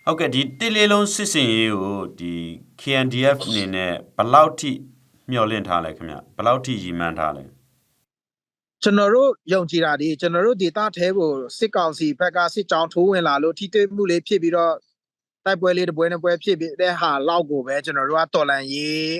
ဟုတ်ကဲ့ဒီတစ်လေးလုံးစစ်စင်ရေးကိုဒီ KNDF အနေနဲ့ဘယ်လောက်ထိမျှော်လင့်ထားလဲခင်ဗျဘယ်လောက်ထိရည်မှန်းထားလဲကျွန်တော်တို့ယုံကြည်တာဒီကျွန်တော်တို့ဒေသထဲကိုစစ်ကောင်စီဘက်ကစစ်ကြောင်းထိုးဝင်လာလို့ထိတွေ့မှုလေးဖြစ်ပြီးတော့တိုက်ပွဲလေးတစ်ပွဲနှစ်ပွဲဖြစ်ပြီးတဲ့ဟာလောက်ကိုပဲကျွန်တော်တို့ကတော်လန်ရေး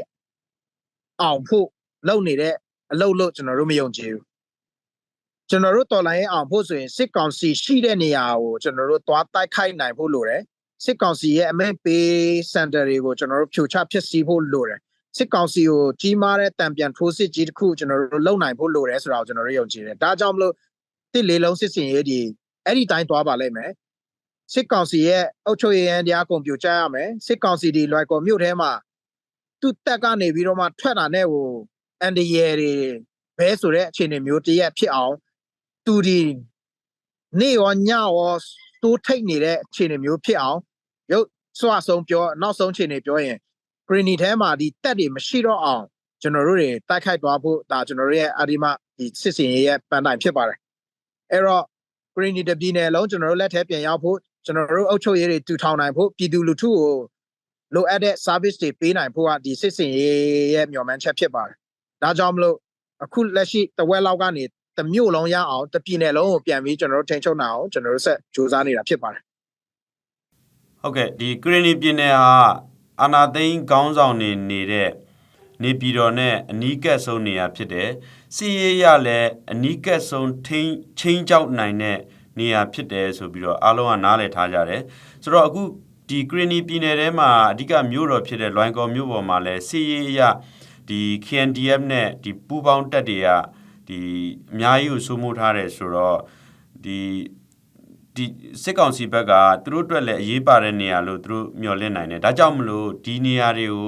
အောင်ဖို့လုပ်နေတဲ့အလုပ်လို့ကျွန်တော်တို့မယုံကြည်ဘူးကျွန်တော်တို့တော်လိုင်းရေးအောင်ဖို့ဆိုရင်စစ်ကောင်စီရှိတဲ့နေရာကိုကျွန်တော်တို့သွားတိုက်ခိုက်နိုင်ဖို့လိုတယ်စစ်ကောင်စီရဲ့အမဲပေးစင်တာတွေကိုကျွန်တော်တို့ဖြိုချဖျက်ဆီးဖို့လိုတယ်စစ်ကောင်စီကိုကြီးမားတဲ့တံပြန်ထိုးစစ်ကြီးတစ်ခုကျွန်တော်တို့လုံနိုင်ဖို့လိုတယ်ဆိုတော့ကျွန်တော်တို့ယုံကြည်တယ်ဒါကြောင့်မလို့တစ်လေးလုံးစစ်စင်ရေးဒီအဲ့ဒီတိုင်းသွားပါလိမ့်မယ်စစ်ကောင်စီရဲ့အုပ်ချုပ်ရေးရန်တရားကွန်ပျူတာရမယ်စစ်ကောင်စီဒီလွိုက်ကော်မြို့ထဲမှာသူ့တက်ကနေပြီးတော့မှထွက်တာနဲ့ဟိုအန်ဒီရဲတွေဘဲဆိုတဲ့အခြေအနေမျိုးတရက်ဖြစ်အောင်သူဒီနေရောညရောတိုးထိတ်နေတဲ့အခြေအနေမျိုးဖြစ်အောင်ရုပ်စွာဆုံးပြောနောက်ဆုံးအခြေအနေပြောရင်ဂရီနီထဲမှာဒီတက်တွေမရှိတော့အောင်ကျွန်တော်တို့တွေတိုက်ခိုက်သွားဖို့ဒါကျွန်တော်တို့ရဲ့အာဒီမဒီစစ်စင်ရဲ့ပန်တိုင်ဖြစ်ပါတယ်အဲ့တော့ဂရီနီတပြည်နယ်လုံးကျွန်တော်တို့လက်ထဲပြန်ရောက်ဖို့ကျွန်တော်တို့အုပ်ချုပ်ရေးတွေတူထောင်နိုင်ဖို့ပြည်သူလူထုကိုလိုအပ်တဲ့ service တွေပေးနိုင်ဖို့ကဒီစစ်စင်ရဲ့မျှော်မှန်းချက်ဖြစ်ပါတယ်ဒါကြောင့်မလို့အခုလက်ရှိတဝက်လောက်ကနေတမျိုးလုံးရအောင်တပြည်နယ်လုံးကိုပြန်ပြီးကျွန်တော်တို့ထိန်းချုပ်နိုင်အောင်ကျွန်တော်တို့ဆက်စူးစမ်းနေတာဖြစ်ပါတယ်ဟုတ်ကဲ့ဒီကရင်နီပြည်နယ်ဟာအာနာသိန်းခေါင်းဆောင်နေတဲ့နေပြည်တော်နဲ့အနီးကပ်ဆုံးနေရာဖြစ်တယ်စီရေးရလည်းအနီးကပ်ဆုံးချင်းကြောက်နိုင်တဲ့နေရာဖြစ်တယ်ဆိုပြီးတော့အားလုံးကနားလည်ထားကြတယ်ဆိုတော့အခုဒီကရင်နီပြည်နယ်ထဲမှာအဓိကမြို့တော်ဖြစ်တဲ့လွိုင်ကော်မြို့ပေါ်မှာလည်းစီရေးရဒီ KNDF နဲ့ဒီပူပေါင်းတပ်တွေကဒီအများကြီးကိုစိုးမိုးထားတယ်ဆိုတော့ဒီစစ်ကောင်စီဘက်ကသူတို့အတွက်လည်းအရေးပါတဲ့နေရာလို့သူတို့မျှော်လင့်နိုင်တယ်ဒါကြောင့်မလို့ဒီနေရာတွေကိ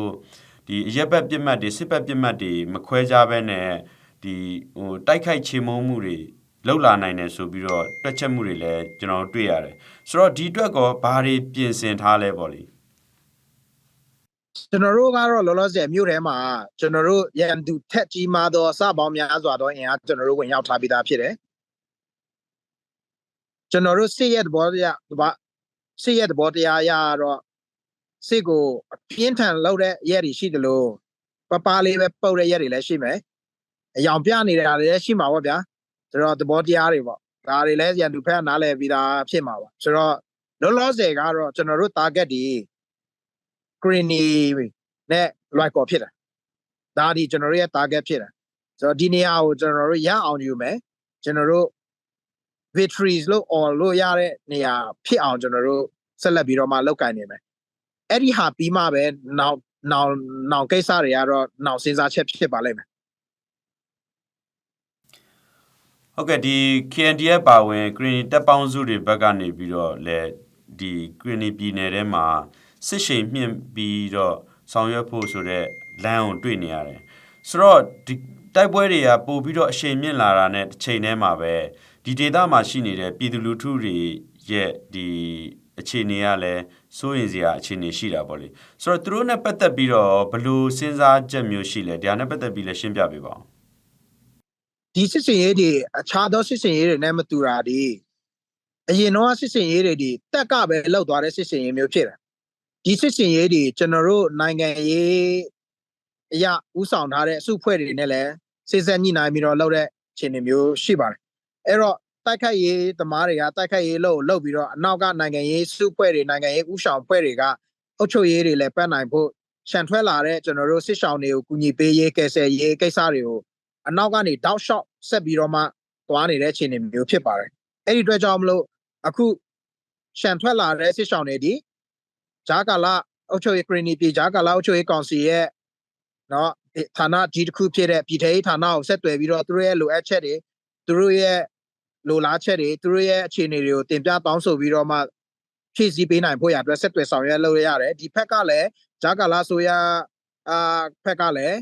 ုဒီအရက်ဘက်ပြစ်မှတ်တွေစစ်ဘက်ပြစ်မှတ်တွေမခွဲခြားဘဲနဲ့ဒီဟိုတိုက်ခိုက်ချေမှုန်းမှုတွေလောက်လာနိုင်တယ်ဆိုပြီးတော့တွက်ချက်မှုတွေလည်းကျွန်တော်တွေ့ရတယ်ဆိုတော့ဒီအတွက်ကောဘာတွေပြင်ဆင်ထားလဲပေါ့လေကျွန်တော်တို့ကတော့လောလောဆယ်မြို့ထဲမှာကျွန်တော်တို့ရန်သူထက်ကြီးမားသောအစပေါင်းများစွာသောအင်အားကျွန်တော်တို့ဝင်ရောက်ထားပြီးသားဖြစ်တယ်ကျွန်တော်တို့စစ်ရဲ့သဘောတရားရတော့စစ်ကိုအပြင်းထန်လောက်တဲ့ရဲတွေရှိတယ်လို့ပပလေးပဲပုတ်တဲ့ရဲတွေလည်းရှိမယ်အယောင်ပြနေတာတွေလည်းရှိမှာပေါ့ဗျာဆိုတော့သဘောတရားတွေပေါ့ဒါတွေလည်းရန်သူဖက်နားလည်ပြီးသားဖြစ်မှာပါဆိုတော့လောလောဆယ်ကတော့ကျွန်တော်တို့ target ဒီ greeny နဲ့လွိုက်ကော်ဖြစ်တာဒါဒီကျွန်တော်တို့ရဲ့ target ဖြစ်တာဆိုတော့ဒီနေရာကိုကျွန်တော်တို့ရအောင်ယူမယ်ကျွန်တော်တို့ victories လို့ all လို့ရတဲ့နေရာဖြစ်အောင်ကျွန်တော်တို့ဆက်လက်ပြီးတော့မှလောက်ကင်နေမယ်အဲ့ဒီဟာပြီးမှပဲနောက်ကိစ္စတွေကတော့နောက်စဉ်းစားချက်ဖြစ်ပါလိမ့်မယ်ဟုတ်ကဲ့ဒီ KNDF ပါဝင် Green တပ်ပေါင်းစုတွေဘက်ကနေပြီးတော့လဲဒီ Green ပြည်နယ်ထဲမှာစစ်ရှိန်မြင့်ပြီးတော့ဆောင်ရွက်ဖို့ဆိုတဲ့လမ်းကိုတွေ့နေရတယ်ဆိုတော့ဒီတိုက်ပွဲတွေကပို့ပြီးတော့အရှိန်မြင့်လာတာနဲ့တစ်ချိန်တည်းမှာပဲဒီဒေသမှာရှိနေတဲ့ပြည်သူလူထုတွေရဲ့ဒီအခြေအနေကလည်းစိုးရင်စရာအခြေအနေရှိတာပေါ့လေဆိုတော့သူတို့နဲ့ပတ်သက်ပြီးတော့ဘယ်လိုစဉ်းစားချက်မျိုးရှိလဲဒါနဲ့ပတ်သက်ပြီးလည်းရှင်းပြပေးပါဦးဒီစစ်စင်ရေးတွေအခြားသောစစ်စင်ရေးတွေနဲ့မတူတာဒီအရင်တော့စစ်စင်ရေးတွေဒီတက်ကပဲလောက်သွားတဲ့စစ်စင်ရေးမျိုးဖြစ်တယ်ဒီစစ်စင်ရေးတွေကျွန်တော်တို့နိုင်ငံရေးအရာဥဆောင်ထားတဲ့အစုဖွဲ့တွေနဲ့လည်းစစ်ဆက်ညှိနှိုင်းပြီးတော့လောက်တဲ့အခြေအနေမျိုးရှိပါတယ်အဲ့တော့တိုက်ခိုက်ရေးသမားတွေကတိုက်ခိုက်ရေးလုပ်ပြီးတော့အနောက်ကနိုင်ငံရေးစုဖွဲ့တွေနိုင်ငံရေးဥဆောင်ဖွဲ့တွေကအုပ်ချုပ်ရေးတွေလည်းပတ်နိုင်ဖို့ရှန်ထွက်လာတဲ့ကျွန်တော်တို့စစ်ဆောင်တွေကိုကူညီပေးရေးကယ်ဆယ်ရေးကိစ္စတွေကိုအနောက်ကနေတောက်လျှောက်ဆက်ပြီးတော့မှသွားနေတဲ့အခြေအနေမျိုးဖြစ်ပါတယ်အဲ့ဒီအတွက်ကြောင့်မလို့အခုရှန်ထွက်လာတဲ့စစ်ဆောင်တွေဒီဂျာကာလာအုပ်ချုပ်ရေးဂရီနီပြည်ဂျာကာလာအုပ်ချုပ်ရေးကောင်စီရဲ့နော်ဌာနကြီးတစ်ခုဖြစ်တဲ့ပြည်ထောင်ဌာနကိုဆက်သွယ်ပြီးတော့သူတို့ရဲ့လိုအပ်ချက်တွေသူတို့ရဲ့လိုလားချက်တွေသူတို့ရဲ့အခြေအနေတွေကိုတင်ပြတောင်းဆိုပြီးတော့မှဖြည့်ဆည်းပေးနိုင်ဖို့ရအတွက်ဆက်သွယ်ဆောင်ရွက်လုပ်ရတယ်ဒီဖက်ကလည်းဂျာကာလာဆိုရဖက်ကလည်း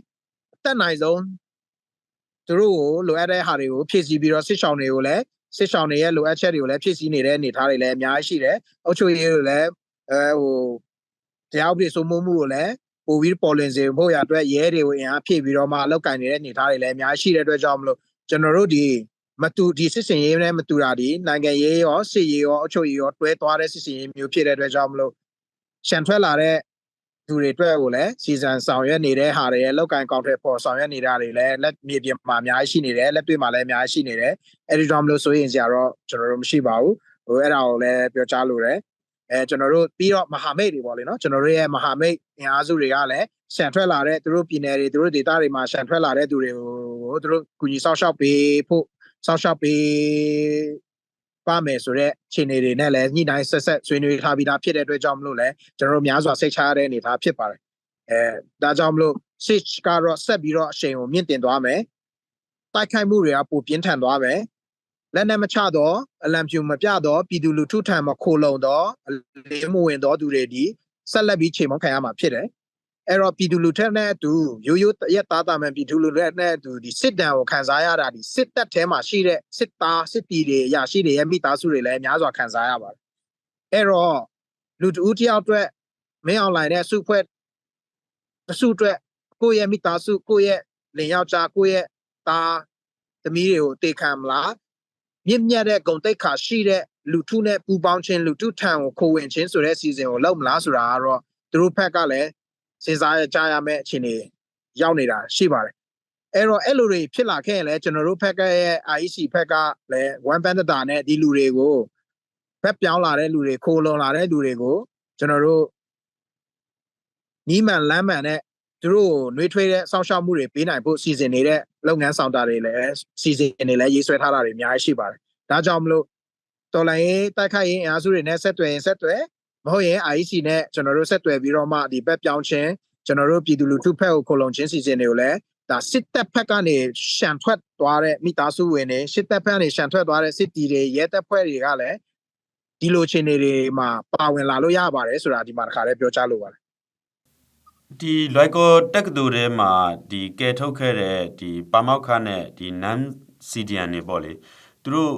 အသက်နိုင်ဆုံးသူတို့ကိုလိုအပ်တဲ့ဟာတွေကိုဖြည့်ဆည်းပြီးတော့စစ်ဆောင်တွေကိုလည်းစစ်ဆောင်တွေရဲ့လိုအပ်ချက်တွေကိုလည်းဖြည့်ဆည်းနေတဲ့အနေအထားတွေလည်းအများကြီးရှိတယ်အုပ်ချုပ်ရေးကိုလည်းဟိုတရားဥပဒေစိုးမိုးမှုကိုလည်းပို့ပြီးပေါ်လင်စေဖို့ရအတွက်ရဲတွေကိုအင်အားဖြည့်ပြီးတော့မှအလောက်ကင်နေတဲ့အနေအထားတွေလည်းအများကြီးရှိတဲ့အတွက်ကြောင့်မလို့ကျွန်တော်တို့ဒီစစ်စင်ရေးနဲ့မတူတာဒီနိုင်ငံရေးရောစစ်ရေးရောအုပ်ချုပ်ရေးရောတွဲသွားတဲ့စစ်စင်ရေးမျိုးဖြစ်တဲ့အတွက်ကြောင့်မလို့ ရှန်ထွက်လာတဲ့သူတွေအတွက်ကိုလည်းစီဇန်ဆောင်ရွက်နေတဲ့ဟာတွေရဲ့လောက်ကန်ကောင်တွေပေါ်ဆောင်ရွက်နေတာတွေလည်းလက်မြေပြင်မှာအများကြီးရှိနေတယ်လက်တွေ့မှာလည်းအများကြီးရှိနေတယ်အဲ့ဒီကြောင့်မလို့ဆိုရင်စရာတော့ကျွန်တော်တို့မရှိပါဘူးဟိုအဲ့ဒါကိုလည်းပြောကြားလိုတယ်ကျွန်တော်တို့ပြီးတော့မဟာမိတ်တွေပေါ့လေနော်ကျွန်တော်တို့ရဲ့မဟာမိတ်အင်အားစုတွေကလည်းရှန်ထွက်လာတဲ့သူတို့ပြည်နယ်တွေသူတို့ဒေသတွေမှာရှန်ထွက်လာတဲ့သူတွေကိုသူတို့ကူညီဆောက်ရှောက်ပေးဖို့ဆောက်ရှောက်ပေးပါမယ်ဆိုတော့ခြေနေတွေနဲ့လည်းညှိနှိုင်းဆက်ဆက်ဆွေးနွေးထားပြီးသားဖြစ်တဲ့အတွက်ကြောင့်မလို့လည်းကျွန်တော်တို့များစွာစိတ်ချရတဲ့အနေအထားဖြစ်ပါတယ်ဒါကြောင့်မလို့ switch ကတော့ဆက်ပြီးတော့အချိန်ကိုမြင့်တင်သွားမယ်တိုက်ခိုက်မှုတွေကပိုပြင်းထန်သွားမယ်လက်နက်မချတော့အလံဖြူမပြတော့ပြည်သူလူထုထံမှာခိုလုံတော့လေးမဝင်တော့သူတွေဒီဆက်လက်ပြီးချိန်မခံရမှာဖြစ်တယ်အဲ့တော့ပြည်သူလူထုနဲ့အတူရိုးရိုးရက်သားတာမှန်ပြည်သူလူထုနဲ့အတူဒီစစ်တမ်းကိုခံစားရတာဒီစစ်တပ်ထဲမှာရှိတဲ့စစ်သားစစ်တီတွေရရှိတွေရဲ့မိသားစုတွေလည်းများစွာခံစားရပါတယ်အဲ့တော့လူတဦးတယောက်အတွက်မင်းအောင်လိုင်းတဲ့စုဖွဲ့တစုအတွက်ကိုယ့်ရဲ့မိသားစုကိုယ့်ရဲ့လင်ယောက်ျားကိုယ့်ရဲ့သားသမီးတွေကိုတေခံမလားမြင့်မြတ်တဲ့ဂုဏ်သိက္ခာရှိတဲ့လူထုနဲ့ပူးပေါင်းခြင်းလူထုထံကိုခိုဝင်ခြင်းဆိုတဲ့အစီအစဉ်ကိုလုပ်မလားဆိုတာကတော့သူတို့ဘက်ကလည်းစဉ်းစားကြရမယ့်အခြေအနေရောက်နေတာရှိပါတယ်အဲ့တော့အဲ့လိုတွေဖြစ်လာခဲ့ရင်လည်းကျွန်တော်တို့ဘက်ကရဲ့ IEC ဘက်ကလည်း one band တာနဲ့ဒီလူတွေကိုဘက်ပြောင်းလာတဲ့လူတွေခိုလုံလာတဲ့လူတွေကိုကျွန်တော်တို့နီးမှန်လမ်းမှန်နဲ့သူတို့နှွေးထွေးတဲ့စောင့်ရှောက်မှုတွေပေးနိုင်ဖို့စီစဉ်နေတဲ့လုပ်ငန်းဆောင်တာတွေလည်းစီစဉ်နေလည်းရေးဆွဲထားတာတွေအများကြီးရှိပါတယ်ဒါကြောင့်မလို့တော်လိုင်းရေးတိုက်ခိုက်ရေးအင်အားစုတွေနဲ့ဆက်သွယ်ရင်ဆက်သွယ်မဟုတ်ရင် IEC နဲ့ကျွန်တော်တို့ဆက်သွယ်ပြီးတော့မှဒီဘက်ပြောင်းခြင်းကျွန်တော်တို့ပြည်သူလူထုဘက်ကိုခိုလုံခြင်းစီစဉ်တွေကိုလည်းဒါစစ်တပ်ဘက်ကနေရှန်ထွက်သွားတဲ့မိသားစုဝင်တွေစစ်တပ်ဘက်ကနေရှန်ထွက်သွားတဲ့စစ်တီတွေရဲတပ်ဖွဲ့တွေကလည်းဒီလိုခြေနေတွေမှာပါဝင်လာလို့ရပါတယ်ဆိုတာဒီမှာတစ်ခါလေးပြောကြားလိုပါတယ်ဒီလွိုက်ကောတက္ကသိုလ်ထဲမှာဒီကဲထုတ်ခဲ့တဲ့ဒီပါမောက်ခနဲ့ဒီနမ်စီဒီယန်တွေပေါ့လေသူတို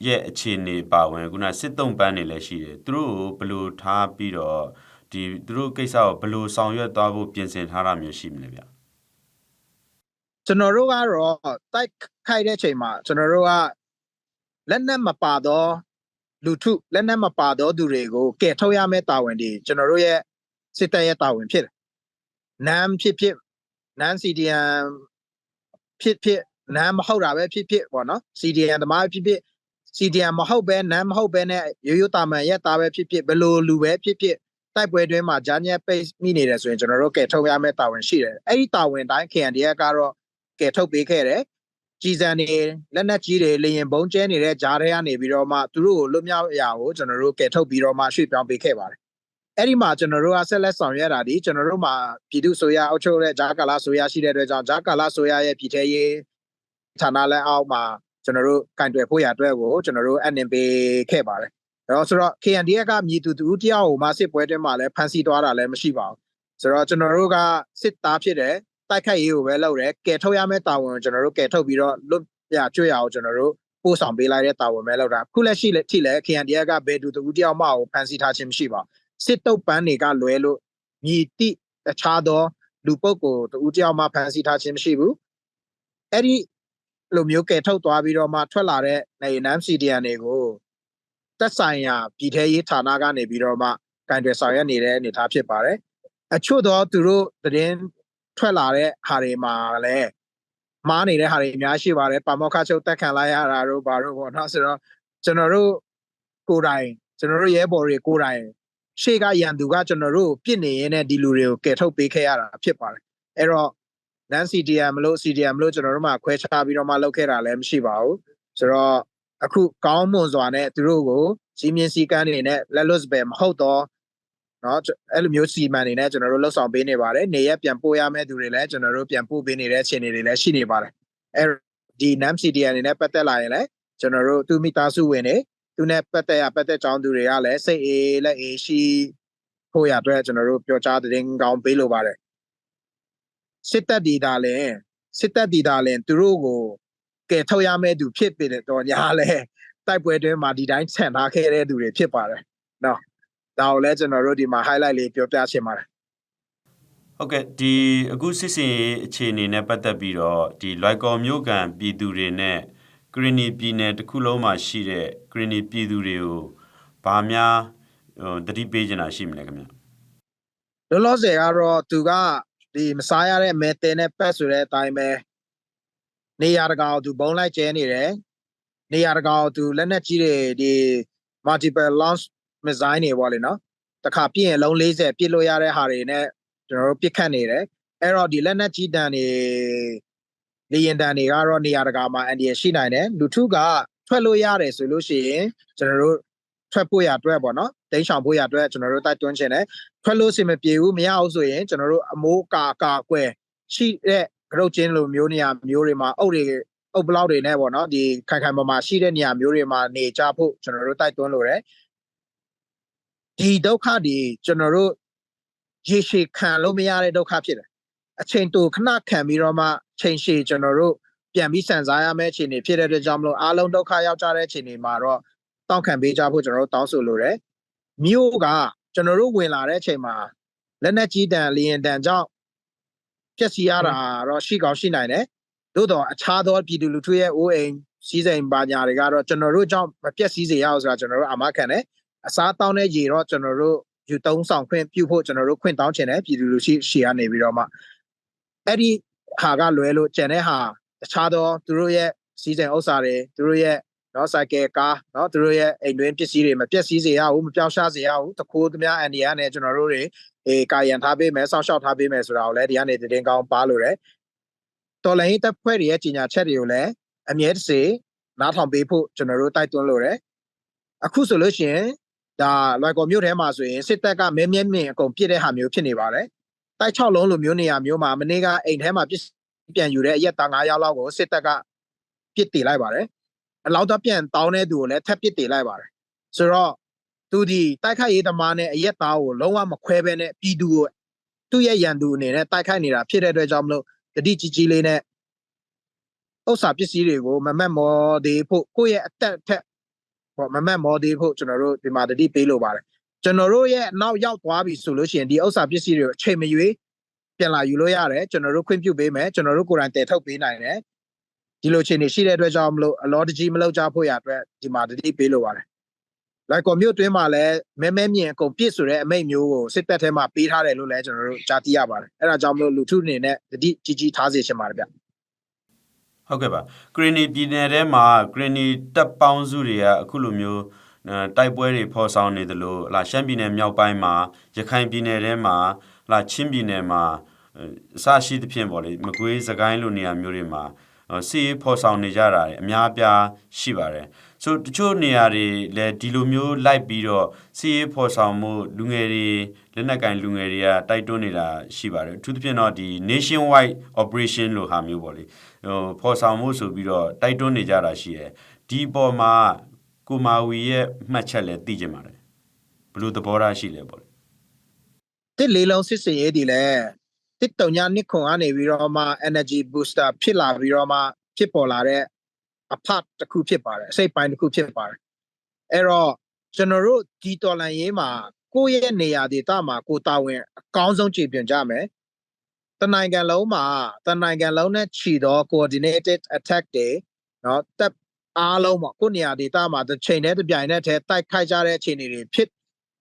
့ရဲ့အခြေအနေပါဝင်ခုနစစ်တုံးပန်းတွေလည်းရှိတယ်သူတို့ဘယ်လိုထားပြီးတော့ဒီသူတို့ကိစ္စကိုဘယ်လိုဆောင်ရွက်သွားဖို့ပြင်ဆင်ထားတာမျိုးရှိမလဲဗျကျွန်တော်တို့ကတော့တိုက်ခိုက်တဲ့ချိန်မှာကျွန်တော်တို့ကလက်နက်မပါတော့လူထုလက်နက်မပါတော့သူတွေကိုကဲထုတ်ရမယ့်တာဝန်တွေကျွန်တော်တို့ရဲ့စစ်တပ်ရဲ့တာဝန်ဖြစ်တယ်နမ်ဖြစ်နမ် CDM ဖြစ်နမ်မဟုတ်တာပဲဖြစ်ပေါ့နော် CDM တမားဖြစ် CDM မဟုတ်ပဲနမ်မဟုတ်ပဲနဲ့ရိုးရိုးတာမန်ရက်သားပဲဖြစ်ဘယ်လိုလူပဲဖြစ်တိုက်ပွဲတွင်းမှာဂျာညက်ပိတ်မိနေတယ်ဆိုရင်ကျွန်တော်တို့ကဲထုတ်ရမယ့်တာဝန်ရှိတယ်အဲ့ဒီတာဝန်တိုင်း KNDF ကတော့ကဲထုတ်ပေးခဲ့တယ်ကြီးစံနေလက်နက်ကြီးတွေလေရင်ဘုံကျဲနေတဲ့ဂျားတွေကနေပြီးတော့မှသူတို့ကိုလွတ်မြောက်ရာကိုကျွန်တော်တို့ကဲထုတ်ပြီးတော့မှရွှေ့ပြောင်းပေးခဲ့ပါတယ်အဲ့ဒီမှာကျွန်တော်တို့ကဆက်လက်ဆောင်ရွက်တာဒီကျွန်တော်တို့မှာပြည်သူ့ဆိုရအုပ်ချုပ်တဲ့ဂျာကာလာဆိုရရှိတဲ့အတွက်ကြောင့်ဂျာကာလာဆိုရရဲ့ပြည်ထရေးဌာနလက်အောက်မှာကျွန်တော်တို့ကင်တွယ်ဖို့ရအတွက်ကိုကျွန်တော်တို့အနှင်ပေးခဲ့ပါတယ်အဲ့တော့ဆိုတော့ KNDF ကမြည်သူတူတယောက်ကိုမှစစ်ပွဲတွင်းမှာလည်းဖမ်းဆီးသွားတာလည်းမရှိပါဘူးဆိုတော့ကျွန်တော်တို့ကစစ်သားဖြစ်တယ်တိုက်ခိုက်ရေးကိုပဲလုပ်တယ်ကဲထုတ်ရမယ့်တာဝန်ကိုကျွန်တော်တို့ကဲထုတ်ပြီးတော့လွတ်ရကျွတ်ရအောင်ကျွန်တော်တို့ပို့ဆောင်ပေးလိုက်တဲ့တာဝန်ပဲလုပ်တာခုလက်ရှိထိလည်း KNDF ကဘယ်သူတူတယောက်မှကိုဖမ်းဆီးထားခြင်းမရှိပါဘူးစစ်တုပ်ပန်းတွေကလွဲလို့မြည်တိတခြားသောလူပုဂ္ဂိုလ်တူတယောက်မှဖမ်းဆီးထားခြင်းမရှိဘူးအဲ့ဒီလိုမျိုးကဲထုတ်သွားပြီးတော့မှထွက်လာတဲ့နိုင်နမ် CDN တွေကိုသက်ဆိုင်ရာပြည်ထရေးဌာနကနေပြီးတော့မှကင်တွယ်ဆောင်ရွက်နေတဲ့အနေအထားဖြစ်ပါတယ်အချို့တော့သူတို့သတင်းထွက်လာတဲ့ဟာတွေမှာလည်းမှားနေတဲ့ဟာတွေအများရှိပါတယ်ပါမောက္ခချုပ်တက်ခံလိုက်ရတာတို့ဘာလို့ပေါ့နော်ဆိုတော့ကျွန်တော်တို့ကိုယ်တိုင်ကျွန်တော်တို့ရဲဘော်တွေကိုယ်တိုင်ရှေ့ကရန်သူကကျွန်တော်တို့ပြစ်နေရင်းနဲ့ဒီလူတွေကိုကဲထုတ်ပေးခဲ့ရတာဖြစ်ပါတယ်အဲ့တော့နန် CDM မလို့ CDM မလို့ကျွန်တော်တို့မှခွဲခြားပြီးတော့မှလုပ်ခဲ့တာလည်းမရှိပါဘူးဆိုတော့အခုကောင်းမွန်စွာနဲ့သူတို့ကိုကြီးမြင့်စည်းကမ်းတွေနဲ့လက်လွတ်ပဲမဟုတ်တော့เนาะအဲ့လိုမျိုးစီမံနေနဲ့ကျွန်တော်တို့လှုပ်ဆောင်ပေးနေပါတယ်နေရက်ပြန်ပို့ရမယ့်သူတွေလည်းကျွန်တော်တို့ပြန်ပို့ပေးနေတဲ့အခြေအနေတွေလည်းရှိနေပါတယ်အဲ့ဒီ NAM CDN အနေနဲ့ပတ်သက်လာရင်လည်းကျွန်တော်တို့သူမိသားစုဝင်တွေသူနဲ့ပတ်သက်ကြောင်းသူတွေကလည်းစိတ်အေးလက်အေးရှိဖို့ရအတွက်ကျွန်တော်တို့ပြောကြားတဲ့ကောင်းပေးလိုပါတယ်စစ်တပ်ဒီတာလည်းသူတို့ကိုကဲထုတ်ရမယ့်သူဖြစ်ပေတော့ညာလဲတိုက်ပွဲတွင်းမှာဒီတိုင်းဆန်ထားခဲ့တဲ့သူတွေဖြစ်ပါတယ်เนาะဒါကိုလည်းကျွန်တော်တို့ဒီမှာ highlight လေးပြောပြချင်ပါတယ်ဟုတ်ကဲ့ဒီအခုစစ်စင်အခြေအနေနဲ့ပတ်သက်ပြီးတော့ဒီလွိုက်ကော်မြို့ကန်ပြည်သူတွေနဲ့ကရင်နီပြည်နယ်တစ်ခုလုံးမှာရှိတဲ့ကရင်နီပြည်သူတွေကိုဘာများသတိပေးချင်တာရှိမလဲခင်ဗျ လောလောဆယ်ကတော့သူကဒီမစားရတဲ့မဲတင်နဲ့ပတ်ဆိုတဲ့အတိုင်းပဲနေရာတကာကိုသူဘုံလိုက်ကျဲနေတယ်နေရာတကာကိုသူလက်နက်ကြီးတွေဒီ multiple launch missile တွေပေါ့လေနော်တခါပြည့်ရင်လုံး40ပြစ်လို့ရတဲ့ဟာတွေနဲ့ကျွန်တော်တို့ပြစ်ခတ်နေတယ်အဲ့တော့ဒီလက်နက်ကြီးတန်တွေလေရင်တန်တွေကတော့နေရာတကာမှာအန်ဒီရရှိနိုင်တယ်လူထုကထွက်လို့ရတယ်ဆိုလို့ရှိရင်ကျွန်တော်တို့ထွက်ဖို့ရအတွက်ပေါ့နော်တိန့်ဆောင်ဖို့ရအတွက်ကျွန်တော်တို့တိုက်တွန်းချင်တယ်ထွက်လို့စင်မပြေဘူးမရအောင်ဆိုရင်ကျွန်တော်တို့အမိုးကာကွယ်ရှိတဲ့ဂရုတ်ချင်းလိုမျိုးနေရာမျိုးတွေမှာအုပ်ဘလောက်တွေနဲ့ပေါ့နော်ဒီခိုင်မာရှိတဲ့နေရာမျိုးတွေမှာနေကြဖို့ကျွန်တော်တို့တိုက်တွန်းလိုတယ်ဒီဒုက္ခဒီကျွန်တော်တို့ရေရှည်ခံလို့မရတဲ့ဒုက္ခဖြစ်တယ်အချိန်တူခဏခံပြီးတော့မှချိန်ရှည်ကျွန်တော်တို့ပြန်ပြီးစံစားရမယ့်အခြေအနေဖြစ်တဲ့အတွက်ကြောင့်မလို့အားလုံးဒုက္ခရောက်ကြတဲ့အခြေအနေမှာတော့တောင်းခံပေးကြဖို့ကျွန်တော်တို့တောင်းဆိုလိုတယ်မြို့ကကျွန်တော်တို့ဝင်လာတဲ့အချိန်မှာလက်နက်ကြီးတန်လေရင်တန်ကြောင့်ပျက်စီးရတာတော့ရှိကောင်းရှိနိုင်တယ်သို့တော့အခြားသောပြည်သူလူထုရဲ့အိုးအိမ်စီးစိမ်ပါညာတွေကတော့ကျွန်တော်တို့ကြောင့်မပျက်စီးစေရအောင်ဆိုတာကျွန်တော်တို့အာမခံတယ်အစားတောင်းတဲ့ရေတော့ကျွန်တော်တို့ယူသုံးဆောင်ခွင့်ပြုဖို့ကျွန်တော်တို့ခွင့်တောင်းချင်တယ်ပြည်သူလူထုရှေ့ကနေပြီးတော့မှအဲ့ဒီဟာကလွဲလို့ကျန်တဲ့ဟာတခြားသောသူတို့ရဲ့စီးစိမ်ဥစ္စာတွေသူတို့ရဲ့နော်စိုက်ကယ်ကားနော်သူတို့ရဲ့အိမ်တွင်းပစ္စည်းတွေမပျက်စီးစေရဘူးမပြောင်းရှားစေရဘူးတခိုးသမျှအန်ဒီကနေကျွန်တော်တို့တွေကာယံထားပေးမယ်စောင့်ရှောက်ထားပေးမယ်ဆိုတာကိုလည်းဒီကနေတင်ကောင်းပါလို့ရတယ်တော်လိုင်းတပ်ဖွဲ့တွေရဲ့ကြီးညာချက်တွေကိုလည်းအမြဲတစေနားထောင်ပေးဖို့ကျွန်တော်တို့တိုက်တွန်းလို့ရတယ်အခုဆိုလို့ရှိရင်ဒါလွိုင်ကော်မြို့ထဲမှာဆိုရင်စစ်တပ်ကမဲမြင့်အကုန်ပြစ်တဲ့ဟာမျိုးဖြစ်နေပါတယ်တိုက်6လုံးလိုမျိုးနေရာမျိုးမှာမနေ့ကအိမ်ထဲမှာပြန်ယူတဲ့အရက်သား9ယောက်လောက်ကိုစစ်တပ်ကပြစ်တည်လိုက်ပါတယ်အလောက်တော့ပြန်တောင်းတဲ့သူကိုလည်းထပ်ပြစ်တည်လိုက်ပါတယ်ဆိုတော့သူဒီတိုက်ခိုက်ရေးသမားနဲ့အရက်သားကိုလုံးဝမခွဲဘဲနဲ့ပြည်သူကိုသူ့ရဲ့ရန်သူအနေနဲ့တိုက်ခိုက်နေတာဖြစ်တဲ့အတွက်ကြောင့်မလို့တတိကြီးလေးနဲ့ဥစ္စာပစ္စည်းတွေကိုမမတ်မောသေးဖို့ကိုယ့်ရဲ့အသက်ထက်ပေါ့မမတ်မောသေးဖို့ကျွန်တော်တို့ဒီမှာတတိပေးလိုပါတယ်ကျွန်တော်တို့ရဲ့နောက်ရောက်သွားပြီဆိုလို့ရှိရင်ဒီဥစ္စာပစ္စည်းတွေကိုအချိန်မရွေးပြန်လာယူလို့ရတယ်ကျွန်တော်တို့ခွင့်ပြုပေးမယ်ကျွန်တော်တို့ကိုယ်တိုင်တည်ထုတ်ပေးနိုင်တယ်ဒီလိုအခြေအနေရှိတဲ့အတွက်ကြောင့်မလို့အလောတကြီးမလောက်ကြဖို့ရအတွက်ဒီမှာတတိပေးလိုပါတယ်လိုက်ကော်မြို့တွင်းမှာလည်းမဲမြင့်အကုန်ပြည့်ဆိုတဲ့အမိတ်မျိုးကိုစစ်တပ်ထဲမှာပေးထားတယ်လို့လည်းကျွန်တော်တို့ကြားသိရပါတယ်အဲ့ဒါကြောင့်မလို့လူထုအနေနဲ့တတိကြီးထားစေချင်ပါတယ်ဗျဟုတ်ကဲ့ပါဂရနီပြည်နယ်ထဲမှာဂရနီတပ်ပေါင်းစုတွေကအခုလိုမျိုးတိုက်ပွဲတွေဖော်ဆောင်နေသလိုရှမ်းပြည်နယ်မြောက်ပိုင်းမှာရခိုင်ပြည်နယ်ထဲမှာချင်းပြည်နယ်မှာအစရှိသဖြင့်ပေါ့လေမကွေးစကိုင်းလိုနေရာမျိုးတွေမှာစီးဖော်ဆောင်နေကြတာအများအပြားရှိပါတယ်ဆိုတချို့နေရာတွေလည်းဒီလိုမျိုးလိုက်ပြီးတော့စီးဖော်ဆောင်မှုလူငယ်တွေလက်နက်ကင်လူငယ်တွေကတိုက်တွန်းနေတာရှိပါတယ်အထူးသဖြင့်တော့ဒီ nationwide operation လို့ဟာမျိုးပေါ့လေဖော်ဆောင်မှုဆိုပြီးတော့တိုက်တွန်းနေကြတာရှိတယ်ဒီပေါ်မှာကိုမာဝီရဲ့မှတ်ချက်လည်းသိကြပါတယ်ဘယ်လိုသဘောထားရှိလဲပေါ့လေတစ်လေးလုံးစစ်စင်ရေးဒီလဲတစ်တုံညာနှစ်ခွန်ကနေပြီးတော့မှ energy booster ဖြစ်လာပြီးတော့မှဖြစ်ပေါ်လာတဲ့အဖတ်တစ်ခုဖြစ်ပါတယ်အစိတ်ပိုင်းတစ်ခုဖြစ်ပါတယ်အဲ့တော့ကျွန်တော်တို့ဒီတော်လန်ရေးမှာကိုယ့်ရဲ့နေရာဒေသမှာကိုတာဝန်အကောင်းဆုံးကြည်ပြွန်ကြမယ်တနိုင်ငံလုံးမှာတနိုင်ငံလုံးနဲ့ခြီတော့ coordinated attack တွေเนาะတပ်အားလုံးပေါ့ကိုနေရာဒေသမှာတစ်ချိန်တည်းတစ်ပြိုင်တည်းတိုက်ခိုက်ကြတဲ့အခြေအနေတွေဖြစ်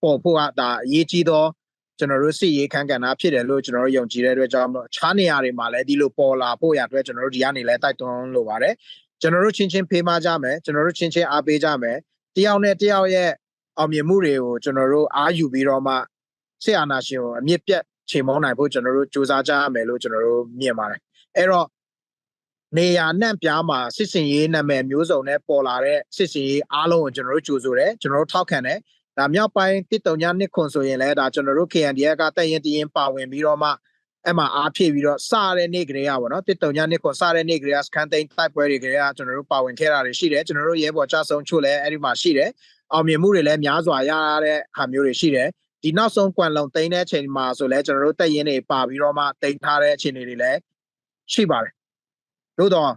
ပေါ်ဖို့ကဒါအရေးကြီးတော့ကျွန်တော်တို့စစ်ရေးခန်းကဏ္ဍဖြစ်တယ်လို့ကျွန်တော်တို့ယုံကြည်တဲ့အတွက်ကြောင့်အခြားနေရာတွေမှာလည်းဒီလိုပေါ်လာဖို့ရအတွက်ကျွန်တော်တို့ဒီကနေလည်းတိုက်တွန်းလိုပါတယ်ကျွန်တော်တို့ချင်းဖေးမကြမယ်ကျွန်တော်တို့ချင်းအားပေးကြမယ်တယောက်နဲ့တယောက်ရဲ့အောင်မြင်မှုတွေကိုကျွန်တော်တို့အားယူပြီးတော့မှစစ်အာဏာရှင်ကိုအမြင့်ပြတ်ချေမှုန်းနိုင်ဖို့ကျွန်တော်တို့စူးစမ်းကြရမယ်လို့ကျွန်တော်တို့မြင်ပါတယ်အဲ့တော့နေရာနှံ့ပြားမှာစစ်စင်ရေးနာမည်မျိုးစုံနဲ့ပေါ်လာတဲ့စစ်စင်ရေးအားလုံးကိုကျွန်တော်တို့ကြိုဆိုတယ်ကျွန်တော်တို့ထောက်ခံတယ်ဒါမြောက်ပိုင်းတစ်တုံညာနှစ်ခွန်ဆိုရင်လည်းဒါကျွန်တော်တို့ KNDF ကတက်ရင်တရင်ပါဝင်ပြီးတော့မှအဲ့မှာအားဖြည့်ပြီးတော့စတဲ့နေ့ကလေးอ่ะဗောနော်တစ်တုံညာနှစ်ခွန်စတဲ့နေ့ကလေးကစကန်တိန်တိုက်ပွဲတွေကလေးကကျွန်တော်တို့ပါဝင်ခဲ့တာတွေရှိတယ်ကျွန်တော်တို့ရဲဘော်ကြဆုံးချို့လည်းအဲ့ဒီမှာရှိတယ်အောင်မြင်မှုတွေလည်းများစွာရတဲ့ဟာမျိုးတွေရှိတယ်ဒီနောက်ဆုံးကွမ်လုံတိန်တဲ့အချိန်မှာဆိုလဲကျွန်တော်တို့တက်ရင်တွေပါပြီးတော့မှတိန်ထားတဲ့အခြေအနေတွေလည်းရှိပါတယ်တို့တော့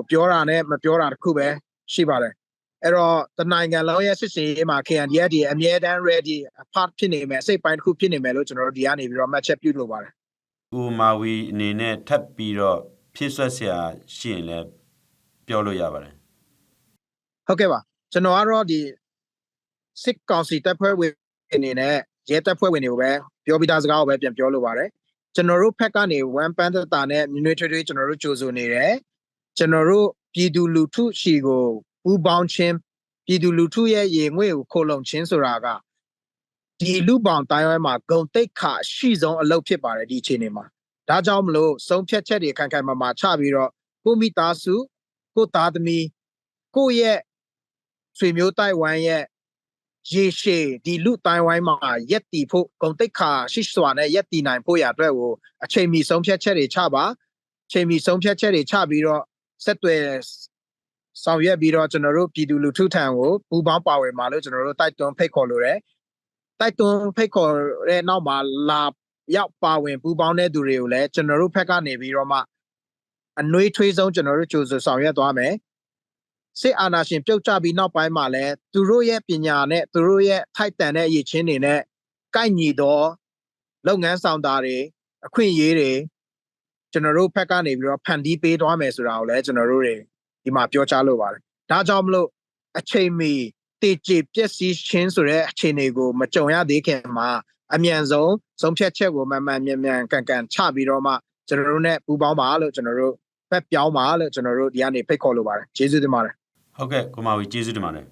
ပြောတာနဲ့မပြောတာတခုပဲရှိပါတယ်အဲ့တော့တနိုင်ငံလုံးရဲ့စစ်စင်ရေးမှာ KNDF ဒီအမြဲတမ်း ready part ဖြစ်နေမယ်အစိတ်ပိုင်းတစ်ခုဖြစ်နေမယ်လို့ကျွန်တော်တို့ဒီကနေပြီးတော့မှတ်ချက်ပြုလုပ်ပါတယ်ကိုမာဝီအနေနဲ့ထပ်ပြီးတော့ဖြည့်ဆွတ်ဆရာရှိရင်လည်းပြောလို့ရပါတယ်ဟုတ်ကဲ့ပါကျွန်တော်ကတော့ဒီစစ်ကောင်စီတပ်ဖွဲ့ဝင်အနေနဲ့ရဲတပ်ဖွဲ့ဝင်တွေကိုပဲ ပြောပြီးသားစကားကိုပဲပြန်ပြောလိုပါတယ်ကျွန်တော်တို့ဖက်ကနေဝမ်ပန်းတာနဲ့မြွေထွေးထွေးကျွန်တော်တို့ကြိုးဆိုနေတယ်ကျွန်တော်တို့ပြည်သူလူထုရှိကိုပူပေါင်းခြင်းပြည်သူလူထုရဲ့ရေငွေကိုခိုလုံခြင်းဆိုတာကဒီလူပေါင်းတိုင်းဝိုင်းမှာဂုံတိတ်ခါရှိဆုံးအလုပ်ဖြစ်ပါတယ်ဒီအခြေအနေမှာဒါကြောင့်မလို့ဆုံးဖြတ်ချက်တွေခိုင်ခိုင်မာမာချပြီးတော့ကိုမိသားစုကိုသားသမီးကိုရဲ့ဆွေမျိုးတိုက်ဝိုင်းရဲ့ရေရှည်ဒီလူတိုင်းဝိုင်းမှာရက်တီဖို့ဂုံတိတ်ခါရှိစွာနဲ့ရက်တီနိုင်ဖို့ရအတွက်ကိုအချိန်မီဆုံးဖြတ်ချက်တွေချပါအချိန်မီဆုံးဖြတ်ချက်တွေချပြီးတော့ဆက်သွယ်ဆောင်ရွက်ပြီးတော့ကျွန်တော်တို့ပြည်သူလူထုထံကိုပူးပေါင်းပါဝင်မှာလို့ကျွန်တော်တို့တိုက်တွန်းဖိတ်ခေါ်လိုတယ်တိုက်တွန်းဖိတ်ခေါ်တဲ့နောက်မှာလာရောက်ပါဝင်ပူးပေါင်းတဲ့သူတွေကိုလည်းကျွန်တော်တို့ဖက်ကနေပြီးတော့မှအနှွေးထွေးဆုံးကျွန်တော်တို့ကြိုးဆိုဆောင်ရွက်သွားမယ်စစ်အာဏာရှင်ပြုတ်ကျပြီးနောက်ပိုင်းမှာလည်းသူတို့ရဲ့ပညာနဲ့သူတို့ရဲ့ထိုက်တန်တဲ့အရေးချင်းတွေနဲ့ကိုက်ညီသောလုပ်ငန်းဆောင်တာတွေအခွင့်အရေးတွေကျွန်တော်တို့ဖက်ကနေပြီးတော့ဖန်တီးပေးသွားမယ်ဆိုတာကိုလည်းကျွန်တော်တို့တွေဒီမှာပြောချလိုပါတယ်ဒါကြောင့်မလို့အချိန်မီတည်ကြည်ပျက်စီးခြင်းဆိုတဲ့အခြေအနေကိုမကြုံရသေးခင်မှာအမြန်ဆုံးဖြတ်ချက်ကိုမှန်မြန်ကန်ချပြီးတော့မှကျွန်တော်တို့ ਨੇ ပူးပေါင်းပါလို့ကျွန်တော်တို့ဖက်ပြောင်းပါလို့ကျွန်တော်တို့ဒီကနေဖိတ်ခေါ်လိုပါတယ်ကျေးဇူးတင်ပါတယ်ဟုတ်ကဲ့ကိုမာဝီကျေးဇူးတင်ပါတယ်